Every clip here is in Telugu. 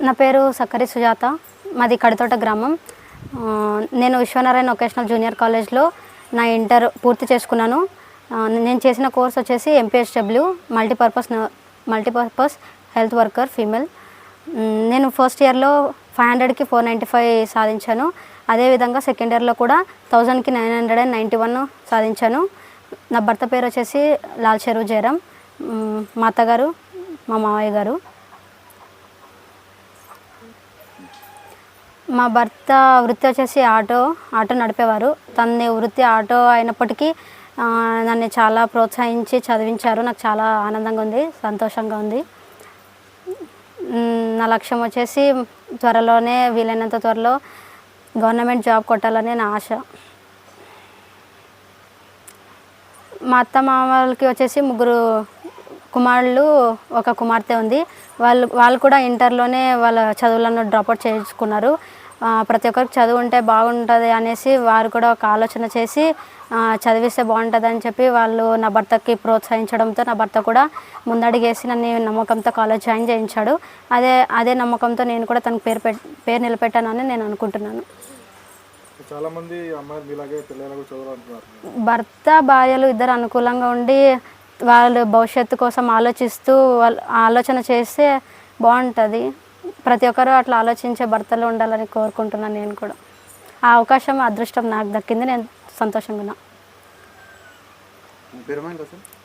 నా పేరు సక్కరి సుజాత, మాది కడితోట గ్రామం. నేను విశ్వనారాయణ వొకేషనల్ జూనియర్ కాలేజ్లో నా ఇంటర్ పూర్తి చేసుకున్నాను. నేను చేసిన కోర్స్ వచ్చేసి MPHW multipurpose health worker female. నేను ఫస్ట్ ఇయర్లో 500కి 495 సాధించాను. అదేవిధంగా సెకండ్ ఇయర్లో కూడా 1000కి 991 సాధించాను. నా భర్త పేరు వచ్చేసి లాల్ చెరువు జయరాం, మా అత్తగారు మా మావయ్య గారు. మా భర్త వృత్తి వచ్చేసి ఆటో నడిపేవారు. తన వృత్తి ఆటో అయినప్పటికీ నన్ను చాలా ప్రోత్సహించి చదివించారు. నాకు చాలా ఆనందంగా ఉంది, సంతోషంగా ఉంది. నా లక్ష్యం వచ్చేసి త్వరలోనే, వీలైనంత త్వరలో గవర్నమెంట్ జాబ్ కొట్టాలని నా ఆశ. మా అత్త మామలకి వచ్చేసి 3 కుమారులు, 1 కుమార్తె ఉంది. వాళ్ళు కూడా ఇంటర్లోనే వాళ్ళ చదువులను డ్రాప్అవుట్ చేసుకున్నారు. ప్రతి ఒక్కరికి చదువు ఉంటే బాగుంటుంది అనేసి వారు కూడా ఒక ఆలోచన చేసి చదివిస్తే బాగుంటుంది అని చెప్పి వాళ్ళు నా భర్తకి ప్రోత్సహించడంతో నా భర్త కూడా ముందడిగేసి నన్ను నమ్మకంతో కాలేజ్ జాయిన్ చేయించాడు. అదే నమ్మకంతో నేను కూడా తనకు పేరు నిలబెట్టానని నేను అనుకుంటున్నాను. చాలామంది అమ్మాయిలు మీలాగే పిల్లలకు చదువు అంటున్నారు. భర్త భార్యలు ఇద్దరు అనుకూలంగా ఉండి వాళ్ళు భవిష్యత్తు కోసం ఆలోచిస్తూ ఆలోచన చేస్తే బాగుంటుంది. ప్రతి ఒక్కరూ అట్లా ఆలోచించే భర్తలు ఉండాలని కోరుకుంటున్నాను. నేను కూడా ఆ అవకాశం, అదృష్టం నాకు దక్కింది. నేను సంతోషంగా ఉన్నా.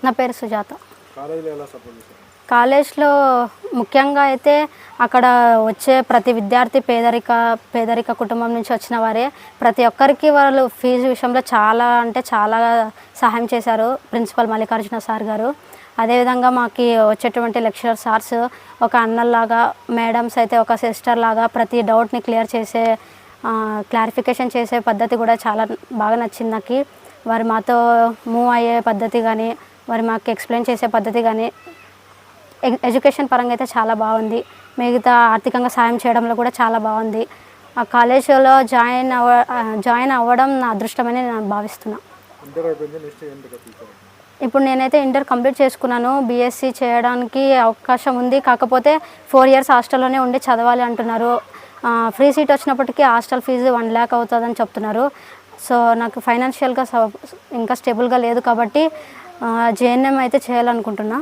నా పేరు సుజాత. కాలేజ్లో ముఖ్యంగా అయితే అక్కడ వచ్చే ప్రతి విద్యార్థి పేదరిక కుటుంబం నుంచి వచ్చిన వారే. ప్రతి ఒక్కరికి వాళ్ళు ఫీజు విషయంలో చాలా సహాయం చేశారు ప్రిన్సిపల్ మల్లికార్జున సార్ గారు. అదేవిధంగా మాకు వచ్చేటువంటి లెక్చరర్ సార్స్ ఒక అన్నల్లాగా, మేడమ్స్ అయితే ఒక సిస్టర్ లాగా ప్రతి డౌట్ని క్లారిఫికేషన్ చేసే పద్ధతి కూడా చాలా బాగా నచ్చింది నాకు. వారు మాతో మూవ్ అయ్యే పద్ధతి కానీ, వారు మాకు ఎక్స్ప్లెయిన్ చేసే పద్ధతి కానీ, ఎడ్యుకేషన్ పరంగా అయితే చాలా బాగుంది. మిగతా ఆర్థికంగా సాయం చేయడంలో కూడా చాలా బాగుంది. ఆ కాలేజీలో జాయిన్ అవ్వడం నా అదృష్టమని నేను భావిస్తున్నాను. ఇప్పుడు నేనైతే ఇంటర్ కంప్లీట్ చేసుకున్నాను. BSc చేయడానికి అవకాశం ఉంది. కాకపోతే 4 years హాస్టల్లోనే ఉండి చదవాలి అంటున్నారు. ఫ్రీ సీట్ వచ్చినప్పటికీ హాస్టల్ ఫీజు 1 lakh అవుతుందని చెప్తున్నారు. సో నాకు ఫైనాన్షియల్గా ఇంకా స్టేబుల్గా లేదు కాబట్టి JNM అయితే చేయాలనుకుంటున్నా.